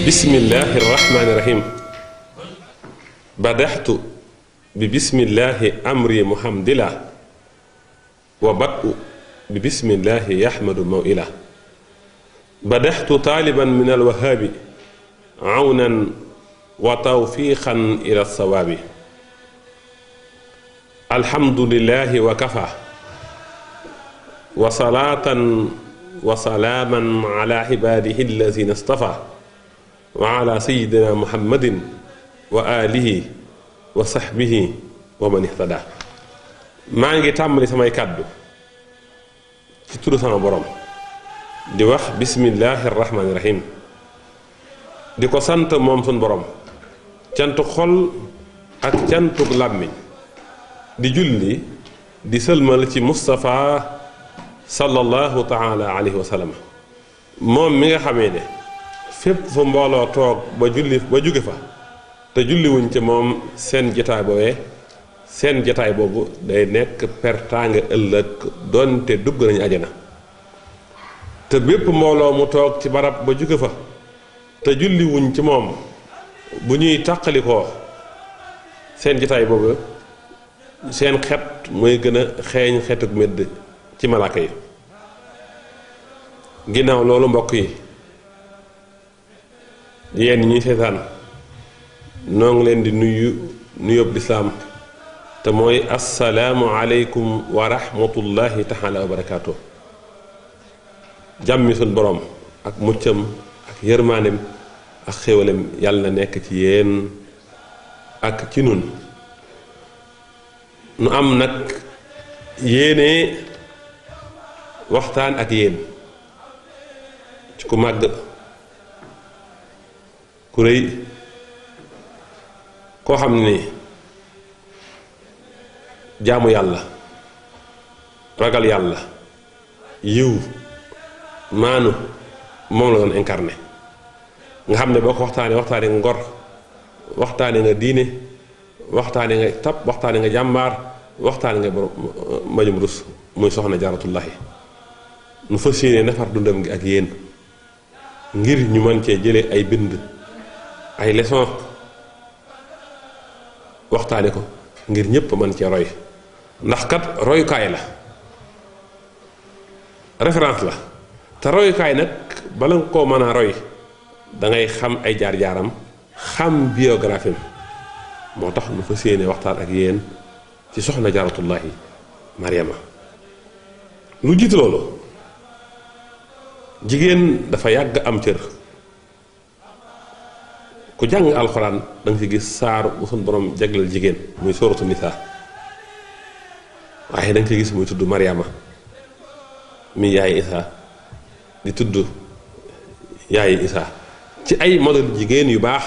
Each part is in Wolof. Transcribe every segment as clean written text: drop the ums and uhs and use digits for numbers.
bismillahi rahmaani rahim badaxtu bi bismillahi amri muhamdila wa badu bi bismillahi yaxmadu mawila badaxtu taaliban min alwahaabi awnan wa tawfiqan ila sawaabi alhamdulillahi wa kafa wa salaatan wa salaaman ala ibaadihi allazina stafa wa ala sayyidina muhammadin wa alihi wa sahbihi wa man ihtada maa ngi tàmbali samay kàddu ci turu sama borom di wax bismillahi rahmaani rahim di ko sant moom sun borom cantu xol ak cantug làmmiñ di julli di sëlmal ci Mustafa sallallahu taala alayhi wa sallam moom mi nga xamee ne fépp fu mbooloo toog ba jóge fa te julliwuñ ci moom seen jataay boobee seen jataay boobu day nekk pertaanga ëllëg doonte dugg nañu ajana te bépp mbooloo mu toog ci barab ba jóge fa te julliwuñ ci moom bu ñuy tàqalikoo seen jataay boobu seen xet mooy gën a xeeñ xetuk medd ci malaaka yi ginnaaw loolu mbokk yi yéen ñi seetaan noo ngi leen di nuyób lislaam te mooy assalaamu aleykum wa rahmatullahi taala wa barakaatu jàmmi suñ boroom ak muccam ak yërmaanem ak xéwalem yàlla na nekk ci yéen ak ci nun nu am nag yéene waxtaan ak yéen ci ku màgg ku rëy koo xam ne jaamu yàlla ragal yàlla yiw maanu moom la doon incarné nga xam ne boo ko waxtaanee nga ngor waxtaane nga diine waxtaane nga tab waxtaane nga jàmbaar waxtaane nga borom mbajum rus muy soxna jaaratullahi nu fas yéene nafar dundam gi ak yéen ngir ñu mën cee jële ay bind ay leçon waxtaane ko ngir ñépp mën cee roy ndax kat royukaay la référence la te royukaay nag bala nga koo mën a roy dangay xam ay jaar-jaaram xam biographie moo tax nu fas yéene waxtaan ak yéen ci soxna jaaratullahi Mariama lu jiitu loolu jigéen dafa yàgg am cër ku jàng alxuraan da nga fi gis saar bu sun borom jagleel jigéen muy sooratu nisaa waaye da nga fi gis muy tudd Mariama mi yaay Isaa di tudd yaay Isaa ci ay modèle jigéen yu baax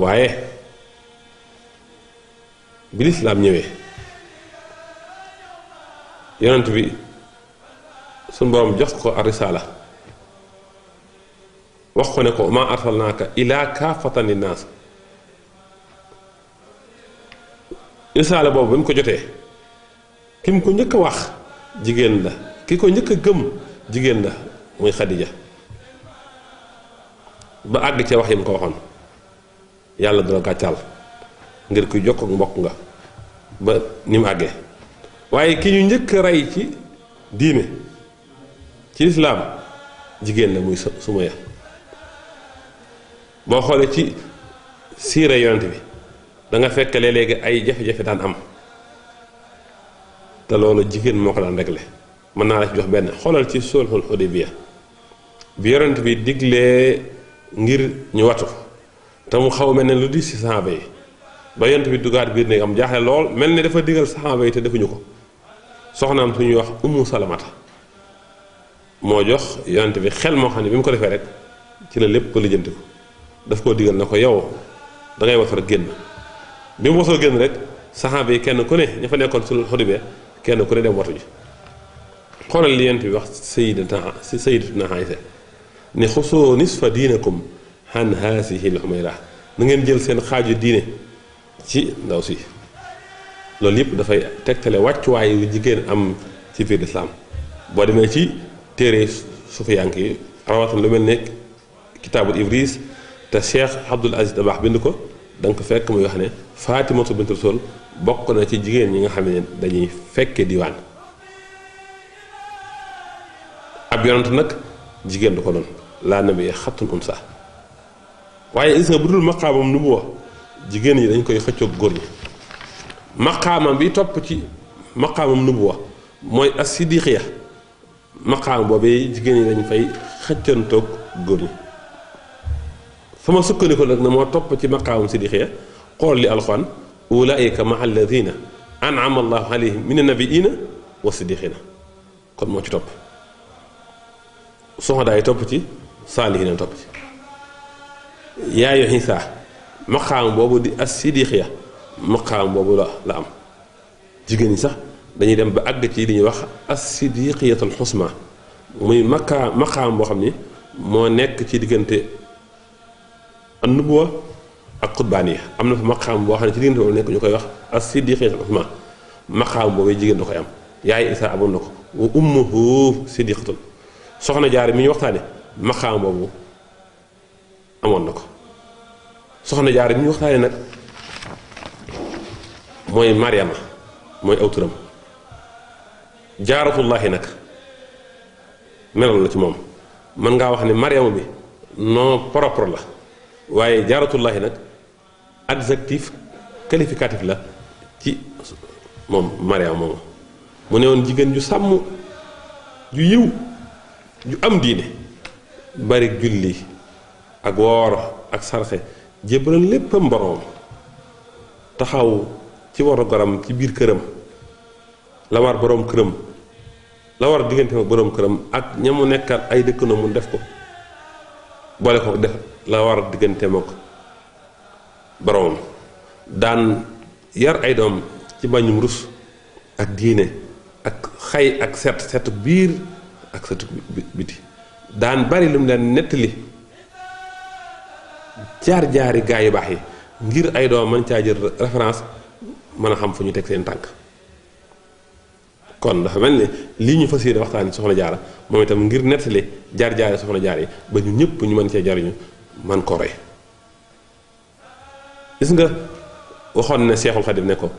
waaye bi lislaam ñëwee yonent bi sun borom jox ko ar-risaala wax ko ne ko maa arsalnaaka ilaa kaafatan linnaas risaala boobu ba mu ko jotee ki mu ko njëkk a wax jigéen la ki ko njëkk a gëm jigéen la muy Xadija ba àgg ca wax yi mu ko waxoon yàlla du la gàccaal ngir kuy jokk ak mbokk nga ba ni mu àggee waaye ki ñu njëkk a rey ci diine ci lislaam jigéen la muy Sumaya boo xoolee ci siira yonent bi da nga fekk léegi ay jafe-jafe daan am te loolu jigéen moo ko daan réglé mën naa la ci jox benn xoolal ci sulhul Hudaybiya bi yonent bi diglee ngir ñu watu te mu xaw mel ne lu di si saxaaba yi ba yonent bi dugaat biir néeg am jaaxle lool mel ne dafa digal saxaaba yi te defuñu ko soxnaam suñuy wax Ummu Salamata moo jox yonent bi xel moo xam ne bi mu ko defee rek ci la lépp ko lijjanti ko daf koo digal na ko yow dangay watu rek génn bi mu wasoo génn rek saxaaba yi kenn ku ne ña fa nekkoon sul Xudaybiya kenn ku ne dem watu ji xoolal li yonent bi wax sayyidatuna Aysa ne xusoo nisfa diinakum han haasihi l-humayra na ngeen jël seen xaaju diine ci ndaw si loolu yëpp dafay tegtale wàccuwaay yu jigéen am ci biir lislaam boo demee ci téere sufiyank yi rawatina lu mel ne kitaabul Ibris te Cheikh Abdoul Aziz Dabakh bind ko da nga ko fekk muy wax ne Faatimatu bint Rasul bokk na ci jigéen ñi nga xam ne dañuy fekke diwaan. ab yonent nag jigéen du ko doon laa nabi xattun unsa waaye gis nga bu dul maqaamam nubuwa jigéen ñi dañ koy xëccoog góor ñi. maqaamam bi topp ci maqaamam nubuwa mooy as-siddiqiya maqaam boobee jigéen ñi dañ fay xëccantoog góor ñi. sama sukkandiku nag ne moo topp ci maqaamam siddiqiya xool li alxuraan ulaika maa alladina an'ama allahu alayhim min annabiina wa siddiqina kon moo ci topp. soxna yi topp ci saalihiina topp ci yaayu Isaa maqaam boobu di as-siddiqiya maqaam boobu la am. jigéen ñi sax dañuy dem ba àgg ci li ñuy wax as-siddiqiyatul xusma muy maqaam boo xam ni moo nekk ci diggante an-nubuwa ak xutbaaniya am na fa maqaam boo xam ne ci diggante boobu nekk ñu koy wax as-siddiqiyatul xusma maqaam boobu jigéen da koy am. yaay Isaa amoon na ko wa ummuhu siddiqatun soxna Jaara mi ñu waxtaane maqaam boobu amoon na ko. soxna Jaara mi ñu waxtaane nag mooy Mariama mooy aw turam jaaratullaahi nag melal la ci moom mën ngaa wax ne Mariama bi nom propre la waaye jaaratullaahi nag adjectif qualificatif la ci moom Mariama moomu mu ne woon jigéen ju sàmm ju yiw ju am diine bari julli ak woor ak sarxe jébbalal léppam boroom taxaw ci waru goram ci biir këram la war boroom këram la war diggante ak boroom këram ak ñamu nekkal ay dëkkandoo mu def ko boole ko def la war diggante ak boroomam daan yar ay doom ci bañum rus ak diine ak xay ak setu biir ak setu biti daan bari lu mu leen nettali jaar-jaari gaa yu baax yi ngir ay doom mën caa jël référence mën a xam fu ñu teg seen tànk. kon dafa mel ne lii ñu fas yéene waxtaan soxna Jaara moom itam ngir nettali jaar-jaari soxna Jaara yi ba ñu ñëpp ñu mën cee jariñu man ko roy. gis nga waxoon ne Seexul Xadim ne ko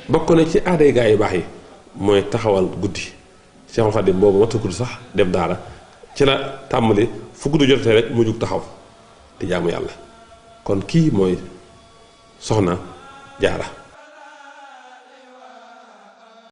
bokk na ci aaday gaa yu baax yi mooy taxawal guddi. Seexul Xadim boobu matagul sax dem daara ci la tàmbali fu guddi jotee rek mu jug taxaw di jaamu yàlla kon kii mooy soxna Jaara.